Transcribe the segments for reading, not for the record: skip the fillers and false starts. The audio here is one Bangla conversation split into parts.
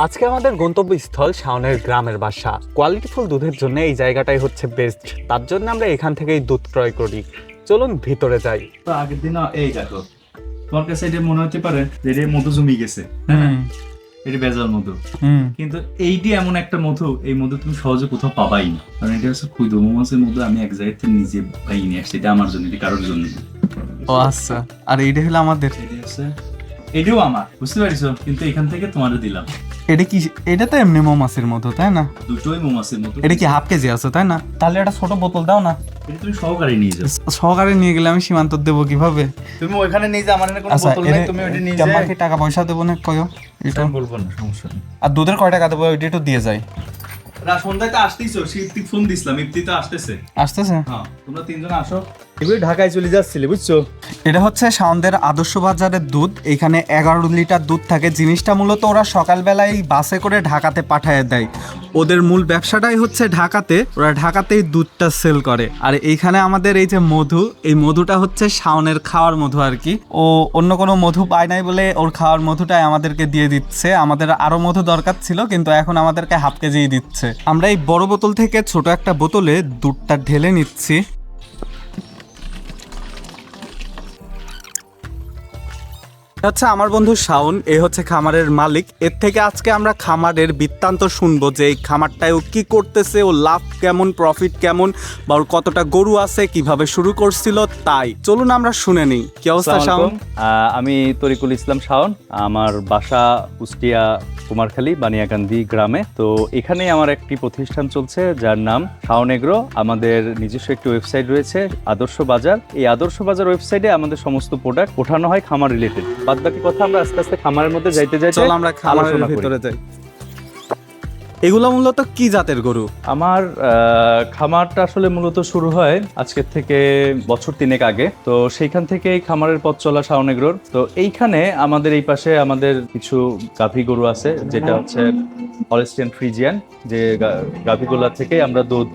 আজকে আমাদের গন্তব্যস্থল শাওনের গ্রামের বাসা। কোয়ালিটিফুল দুধের জন্য এই জায়গাটাই হচ্ছে বেস্ট, তার জন্য আমরা এখান থেকেই দুধ ক্রয় করি। চলুন ভিতরে যাই। তো আগের দিন এই দেখো, তোমার কাছে এটা মনে হতে পারে যে এটা মধু জমি গেছে, হ্যাঁ এটা ভেজাল মধু, কিন্তু এইটি এমন একটা মধু, এই মধু তুমি সহজে কোথাও পাবাই না, কারণ এটা হচ্ছে ক্ষুদ্র মৌমাছির মধু। আমি এক জায়গা থেকে নিজে পাই নিয়ে আসছি, এটা আমার জন্য, এটা কারোর জন্য না। ও আচ্ছা, আর এইটা হলো আমাদের। এটাও আমার, বুঝতে পারিস, কিন্তু এখান থেকে তোমার দিলাম। এটা কি? এটা তো এমনি মৌমাছির মতো, তাই না? দুটোই মৌমাছির মতো। এটা কি হাফ কেজি আছে, তাই না? তাহলে একটা ছোট বোতল দাও না। এটা তুমি সহকারে নিয়ে যাও। সহকারে নিয়ে গেলে আমি সীমান্ত দেবো কিভাবে? তুমি ওখানে নিয়ে যাও, আমার এখানে কোনো বোতল নেই, তুমি ওটা নিয়ে যাও। আমাকে টাকা পয়সা দেবো না কয়ও? এটা বলবো না, সমস্যা নেই। আর দুধের কয় টাকা দেবো ওইটা একটু দিয়ে যায়। সন্ধ্যায় তো আসতেইছো, ইফতি ফোন দিছিলাম, ইফতি তো আসতেছে। আসতেছে? হ্যাঁ, তোমরা তিনজন আসো। এগুলো ঢাকায় চলে যাচ্ছিলে, বুঝছো? এটা হচ্ছে শাওনদের আদর্শ বাজারের দুধ। এখানে 11 লিটার দুধ থাকে। জিনিসটা মূলত ওরা সকালবেলায় বাসে করে ঢাকাতে পাঠিয়ে দেয়। ওদের মূল ব্যবসাটাই হচ্ছে ঢাকাতে, ওরা ঢাকাতেই দুধটা সেল করে। আর এইখানে আমাদের এই যে মধু, এই মধুটা হচ্ছে শাওনের খাওয়ার মধু আর কি। ও অন্য কোনো মধু পায় নাই বলে ওর খাওয়ার মধুটাই আমাদেরকে দিয়ে দিচ্ছে। আমাদের আরো মধু দরকার ছিল, কিন্তু এখন আমাদেরকে হাফ কেজি দিচ্ছে। আমরা এই বড় বোতল থেকে ছোট একটা বোতলে দুধটা ঢেলে নিচ্ছি। হচ্ছে আমার বন্ধু শাওন, এ হচ্ছে খামারের মালিক। এর থেকে আজকে আমরা খামারের বৃত্তান্ত শুনবো যে এই খামারটায় ও কি করতেছে, ও লাভ কেমন, প্রফিট কেমন, বা ওর কতটা গরু আছে, কিভাবে শুরু করছিল। তাই চলুন আমরা শুনে নিই। কি অবস্থা শাওন? আমি তরিকুল ইসলাম শাওন। আমার বাসা কুষ্টিয়া কুমারখালী বানিয়াকান্দি গ্রামে। তো এখানে আমার একটি প্রতিষ্ঠান চলছে যার নাম শাওন এগ্রো। আমাদের নিজস্ব একটি ওয়েবসাইট রয়েছে আদর্শ বাজার। এই আদর্শ বাজার ওয়েবসাইটে আমাদের সমস্ত প্রোডাক্ট ওঠানো হয় খামার রিলেটেড। বাদ বাকি কথা আমরা আস্তে আস্তে খামারের মধ্যে যাইতে চল আমরা খামারের ভিতরে যাই। এগুলো মূলত কি জাতের গরু? আমার খামারটা আসলে মূলত শুরু হয় আজকের থেকে বছর 3 আগে। তো সেইখান থেকে এই খামারের পথ চলা শাওন এগ্রোর। তো এইখানে আমাদের এই পাশে আমাদের কিছু গাভী গরু আছে, যেটা হচ্ছে হলস্টিয়ান ফ্রিজিয়ান, যে গাভীগুলা থেকে আমরা দুধ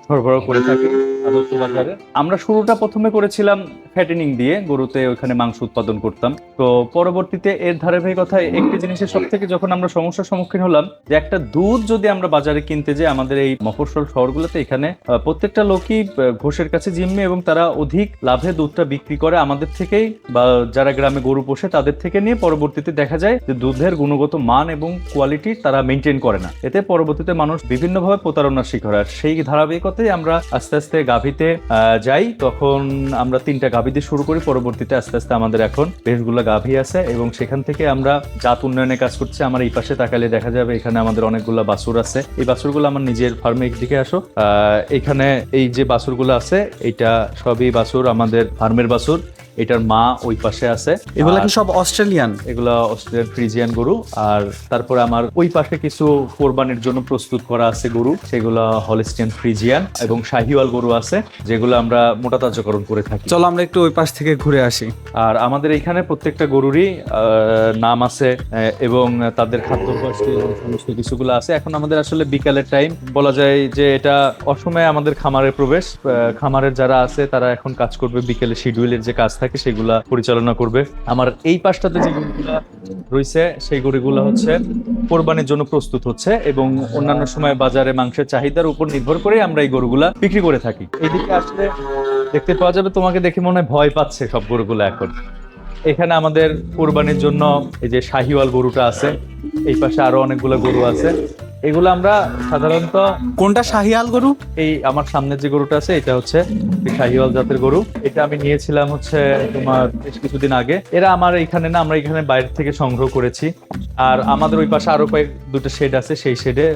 সরবরাহ করে থাকি আদর্শ বাজারে। আমরা শুরুটা প্রথমে করেছিলাম ফ্যাটেনিং দিয়ে, গরুতে ওইখানে মাংস উৎপাদন করতাম। তো পরবর্তীতে এর ধারাবাহিকতায় একটি জিনিসের সব থেকে যখন আমরা সমস্যার সম্মুখীন হলাম, যে একটা দুধ যদি আমরা বাজারে কিনতে যাই, আমাদের এই মফস্বল শহরগুলোতে এখানে প্রত্যেকটা লোকই ঘোষের কাছে জিম্মি, এবং তারা অধিক লাভে দুধটা বিক্রি করে আমাদের থেকেই, বা যারা গ্রামে গরু পোষে তাদের থেকে নিয়ে। পরবর্তীতে দেখা যায় যে দুধের গুণগত মান এবং কোয়ালিটি তারা মেনটেন করে না। এতে পরবর্তীতে মানুষ বিভিন্নভাবে প্রতারণার শিকার হয়। সেই ধারাবাহিকতায় আমরা আস্তে আস্তে গাভীতে যাই। তখন আমরা 3টা গাভী দিয়ে শুরু করি। পরবর্তীতে আস্তে আস্তে আমাদের এখন বেশগুলো গাভী আছে, এবং সেখান থেকে আমরা জাত উন্নয়নের কাজ করছি। আমার এই পাশে তাকালে দেখা যাবে এখানে আমাদের অনেকগুলো বাছুর আছে। এই বাছুরগুলো আমার নিজের ফার্মে, দিকে আসো। এখানে এই যে বাছুরগুলো আছে, এইটা সবই বাছুর, আমাদের ফার্মের বাছুর। এটার মা ওই পাশে আছে। এগুলা কি সব অস্ট্রেলিয়ান? এগুলা অস্ট্রেলিয়ান ফ্রিজিয়ান গরু। আর তারপরে আমার ওই পাশে কিছু কোরবানির জন্য প্রস্তুত করা আছে গরু, সেগুলো হলস্টিয়ান ফ্রিজিয়ান এবং শাহিওয়াল গরু আছে, যেগুলো আমরা মোটা তাজাকরণ করে থাকি। চলো আমরা একটু ওই পাশ থেকে ঘুরে আসি। আর আমাদের এখানে প্রত্যেকটা গরুরই নাম আছে, এবং তাদের খাদ্যাভ্যাস সমস্ত কিছুগুলো আছে। এখন আমাদের আসলে বিকালের টাইম, বলা যায় যে এটা অসময়ে আমাদের খামারের প্রবেশ। খামারের যারা আছে তারা এখন কাজ করবে, বিকেলে শিডিউলের যে কাজ থাকে সেগুলা পরিচালনা করবে। আমার এই পাশটাতে যে গরুগুলা রয়েছে, সেই গরুগুলো হচ্ছে কোরবানির জন্য প্রস্তুত হচ্ছে, এবং অন্যান্য সময় বাজারে মাংসের চাহিদার উপর নির্ভর করে আমরা এই গরুগুলা বিক্রি করে থাকি। এইদিকে আসলে দেখতে পাওয়া যাবে, তোমাকে দেখে মনে হয় ভয় পাচ্ছে সব গরুগুলো। এখন এখানে আমাদের কোরবানির জন্য এই যে শাহিওয়াল গরুটা আছে, এই পাশে আরো অনেকগুলো গরু আছে। এগুলো আমরা সাধারণত, কোনটা শাহিয়াল গরু? এই আমার সামনে যে গরুটা আছে এটা হচ্ছে শাহিওয়াল জাতের গরু। এটা আমি নিয়েছিলাম হচ্ছে তোমার বেশ কিছুদিন আগে। এরা আমার এখানে না, আমরা এখানে বাইরে থেকে সংগ্রহ করেছি। আর আমাদের ওই পাশে আরো দুটো শেড আছে, সেই শেডে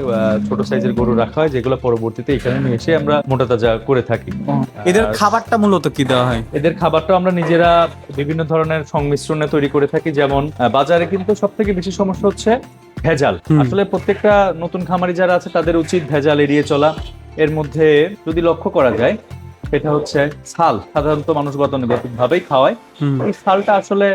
ছোট সাইজের গরু রাখা হয়, যেগুলো পরবর্তীতে এখানে নিয়ে এসে আমরা মোটা তাজা করে থাকি। এদের খাবারটা মূলত কি দেওয়া হয়? এদের খাবারটা আমরা নিজেরা বিভিন্ন ধরনের সংমিশ্রণে তৈরি করে থাকি। যেমন বাজারে কিন্তু সব থেকে বেশি সমস্যা হচ্ছে ভেজাল। আসলে প্রত্যেকটা নতুন খামারি যারা আছে তাদের উচিত ভেজাল এড়িয়ে চলা। এর মধ্যে যদি লক্ষ্য করা যায়, এটা হচ্ছে ছাল। সাধারণত মানুষ গতানুগতিক ভাবেই খাওয়ায়। এই ছালটা আসলে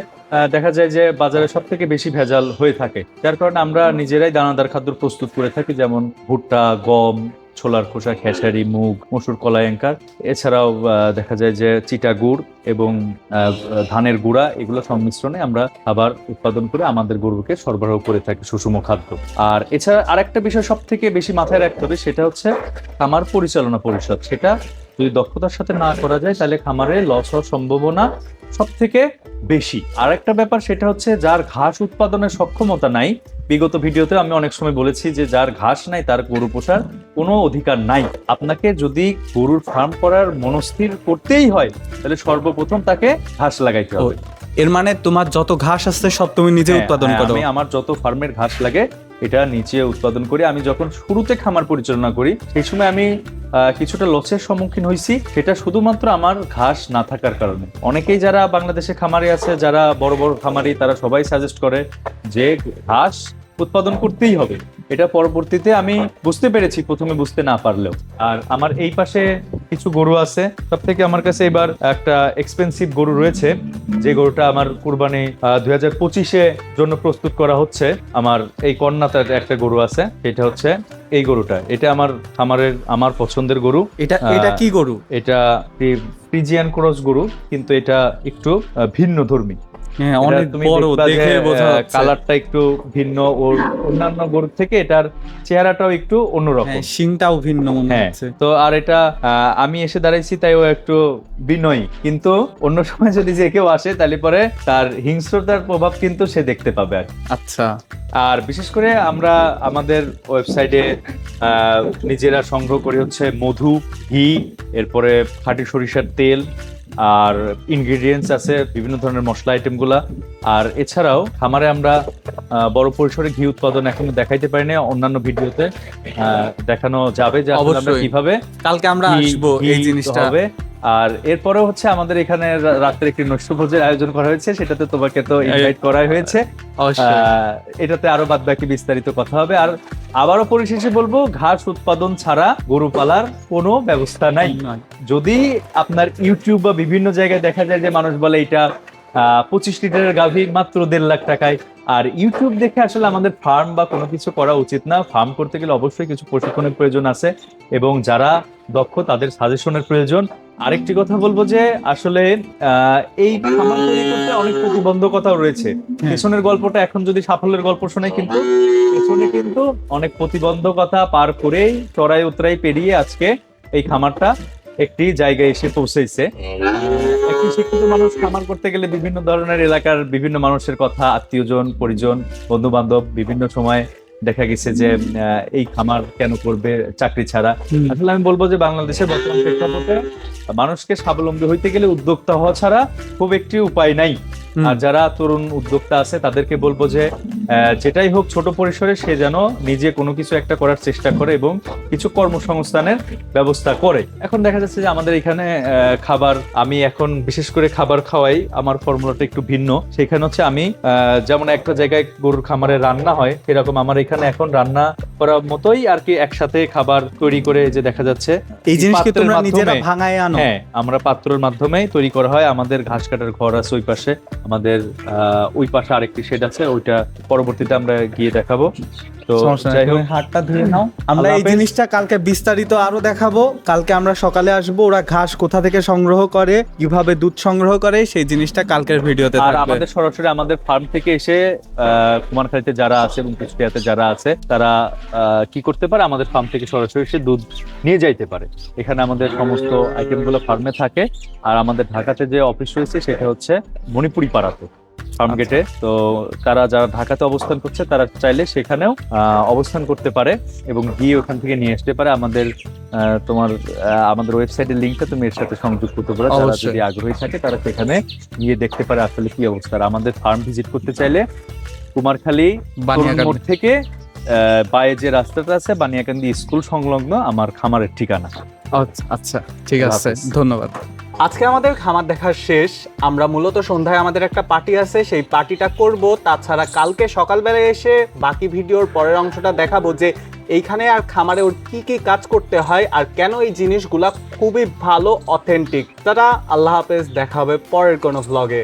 দেখা যায় যে বাজারে সব থেকে বেশি ভেজাল হয়ে থাকে, যার কারণে আমরা নিজেরাই দানাদার খাদ্য প্রস্তুত করে থাকি, যেমন ভুট্টা, গম, ছোলার খোসা, খেসারি, মুগ, মসুর, কলাই, অ্যাঙ্কার। এছাড়াও দেখা যায় যে চিটা গুড় এবং ধানের গুঁড়া, এগুলো সংমিশ্রণে আমরা খাবার উৎপাদন করে আমাদের গরুকে সরবরাহ করে থাকি সুষম খাদ্য। আর এছাড়া আরেকটা বিষয় সব থেকে বেশি মাথায় রাখতে হবে, সেটা হচ্ছে খামার পরিচালনা পরিষদ। সেটা যদি দক্ষতার সাথে না করা যায় তাহলে খামারে লস হওয়ার সম্ভাবনা সব থেকে বেশি। আর একটা ব্যাপার সেটা হচ্ছে যার ঘাস উৎপাদনের সক্ষমতা নাই, বিগত ভিডিওতে আমি অনেক সময় বলেছি যে যার ঘাস নাই তার গরু পোষার কোনো অধিকার নাই। আপনাকে যদি গরুর ফার্ম করার মনস্থির করতেই হয় তাহলে সর্বপ্রথম তাকে ঘাস লাগাইতে হবে। এর মানে তোমার যত ঘাস আছে সব তুমি নিজে উৎপাদন করো? আমি আমার যত ফার্মের ঘাস লাগে এটা নিচে উৎপাদন করি। আমি যখন শুরুতে খামার পরিচালনা করি সেই সময় আমি কিছুটা লসের সম্মুখীন হয়েছি, সেটা শুধুমাত্র আমার ঘাস না থাকার কারণে। অনেকেই যারা বাংলাদেশে খামারি আছে, যারা বড় বড় খামারি, তারা সবাই সাজেস্ট করে যে ঘাস উৎপাদন করতেই হবে। এটা পরবর্তীতে আমি বুঝতে পেরেছি, প্রথমে বুঝতে না পারলেও। আর আমার এই পাশে কিছু গরু আছে, সব থেকে আমার কাছে এবার একটা এক্সপেন্সিভ গরু রয়েছে, যে গরুটা আমার কুরবানি 2025-এ জন্য প্রস্তুত করা হচ্ছে। আমার এই কর্ণাটার একটা গরু আছে, এটা হচ্ছে এই গরুটা। এটা আমার খামারের আমার পছন্দের গরু। এটা কি গরু? এটা ফ্রিজিয়ান ক্রস গরু, কিন্তু এটা একটু ভিন্ন ধর্মী। হ্যাঁ, অনেক বড়, দেখে বোঝা যাচ্ছে। কালারটা একটু ভিন্ন, ওর অন্যান্য গরুর থেকে এটার চেহারাটাও একটু অন্যরকম, শিংটাও ভিন্ন মনে হচ্ছে। তো আর এটা আমি এসে দাঁড়াইছি তাই ও একটু বিনয়ী, কিন্তু অন্য সময় যদি যে কেউ আসে তাহলে পরে তার হিংস্রতার প্রভাব কিন্তু সে দেখতে পাবে। আর আচ্ছা, আর বিশেষ করে আমরা আমাদের ওয়েবসাইটে নিজেরা সংগ্রহ করি হচ্ছে মধু, ঘি, এরপরে খাঁটি সরিষার তেল, আর ইনগ্রেডিয়েন্টস আছে বিভিন্ন ধরনের মশলা আইটেমগুলা। আর এছাড়াও খামারে আমরা বড় পরিসরে ঘি উৎপাদন এখনো দেখাইতে পারি না, অন্যান্য ভিডিওতে দেখানো যাবে যে আসলে আমরা কিভাবে কালকে আমরা আসবো এই জিনিসটা হবে। আর এরপরে হচ্ছে আমাদের এখানে রাত্রে একটি নৈশভোজের আয়োজন করা হয়েছে, সেটাতে তোমাকে তো ইনভাইট করা হয়েছে। এটাতে আরো বাদ বাকি বিস্তারিত কথা হবে। আর আবারও পরিশেষে বলবো, ঘাস উৎপাদন ছাড়া গরু পালার কোনো ব্যবস্থা নাই। যদি আপনার ইউটিউব বা বিভিন্ন জায়গায় দেখা যায় যে মানুষ বলে এটা 25 লিটারের গাভী মাত্র 1.5 লাখ টাকায়, আর ইউটিউব দেখে আসলে আমাদের ফার্ম বা কোনো কিছু করা উচিত না। ফার্ম করতে গেলে অবশ্যই কিছু প্রশিক্ষণের প্রয়োজন আছে, এবং যারা দক্ষ তাদের সাজেশনের প্রয়োজন। আরেকটি কথা বলবো যে আসলে এই খামার তৈরি করতে অনেক প্রতিবন্ধকতাও রয়েছে। পেছনের গল্পটা এখন যদি সাফল্যের গল্প শোনাই, কিন্তু পেছনে কিন্তু অনেক প্রতিবন্ধকতা পার করেই চড়াই উতরাই পেরিয়ে আজকে এই খামারটা একটি জায়গায় এসে পৌঁছেছে। একটি শিক্ষিত মানুষ খামার করতে গেলে বিভিন্ন ধরনের এলাকার বিভিন্ন মানুষের কথা, আত্মীয়জন, পরিজন, বন্ধু বান্ধব বিভিন্ন সময় দেখা গেছে যে এই খামার কেন করবে চাকরি ছাড়া। আসলে আমি বলবো যে বাংলাদেশের বর্তমান প্রেক্ষাপটে মানুষকে স্বাবলম্বী হইতে গেলে উদ্যোক্তা হওয়া ছাড়া খুব একটি উপায় নাই। আর যারা তরুণ উদ্যোক্তা আছে তাদেরকে বলবো যে যেটাই হোক ছোট পরিসরে সে যেন নিজে কোনো কিছু একটা করার চেষ্টা করে এবং কিছু কর্মসংস্থানের ব্যবস্থা করে। এখন দেখা যাচ্ছে যে আমাদের এখানে খাবার, আমি এখন বিশেষ করে খাবার খাওয়াই, আমার ফর্মুলাটা একটু ভিন্ন। সেখানে হচ্ছে আমি যেমন একটা জায়গায় গরুর খামারে রান্না হয়, এরকম আমার এখানে এখন রান্না করার মতোই আর কি একসাথে খাবার তৈরি করে, যে দেখা যাচ্ছে এই জিনিসকে তোমরা নিজেরা ভাঙায় আনো? হ্যাঁ, আমরা পাত্রের মাধ্যমেই তৈরি করা হয়। আমাদের ঘাস কাটার ঘর আছে ওই পাশে, আমাদের ওই পাশে আরেকটি শেড আছে, ওইটা পরবর্তীতে আমরা গিয়ে দেখাবো। তো যাই হোক, হাতটা ধুয়ে নাও। আমরা এই জিনিসটা কালকে বিস্তারিত আরো দেখাবো। কালকে আমরা সকালে আসবো, ওরা ঘাস কোথা থেকে সংগ্রহ করে, কিভাবে দুধ সংগ্রহ করে, সেই জিনিসটা কালকের ভিডিওতে আর থাকবে। আমাদের সরাসরি আমাদের ফার্ম থেকে এসে কুমারখালীতে যারা আছে এবং কুষ্টিয়াতে যারা আছে তারা কি করতে পারে, আমাদের ফার্ম থেকে সরাসরি এসে দুধ নিয়ে যাইতে পারে। এখানে আমাদের সমস্ত আইটেমগুলো ফার্মে থাকে। আর আমাদের ঢাকাতে যে অফিস রয়েছে সেটা হচ্ছে মণিপুরি পাড়াতে, ফার্ম গেটে। তো তারা যারা ঢাকাতে অবস্থান করছে তারা চাইলে সেখানেও অবস্থান করতে পারে এবং গিয়ে ওখান থেকে নিয়ে আসতে পারে। আমাদের আমাদের ওয়েবসাইটের লিঙ্কটা তুমি এর সাথে সংযুক্ত করতে পারো। যারা যদি আগ্রহী থাকে তারা সেখানে গিয়ে দেখতে পারে আসলে কি অবস্থা। আমাদের ফার্ম ভিজিট করতে চাইলে কুমারখালী মোড় থেকে বায়ে যে রাস্তাটা আছে, বানিয়াকান্দি স্কুল সংলগ্ন আমার খামারের ঠিকানা। আচ্ছা, ঠিক আছে, ধন্যবাদ। আজকে আমাদের খামার দেখা শেষ। আমরা মূলত সন্ধ্যায় আমাদের একটা পার্টি আছে, সেই পার্টিটা করব। তাছাড়া কালকে সকালবেলায় এসে বাকি ভিডিওর পরের অংশটা দেখাবো যে এইখানে আর খামারে ওর কি কি কাজ করতে হয় আর কেন এই জিনিসগুলা খুবই ভালো, অথেন্টিক। তারা আল্লাহ হাফেজ, দেখা হবে পরের কোনো ভ্লগে।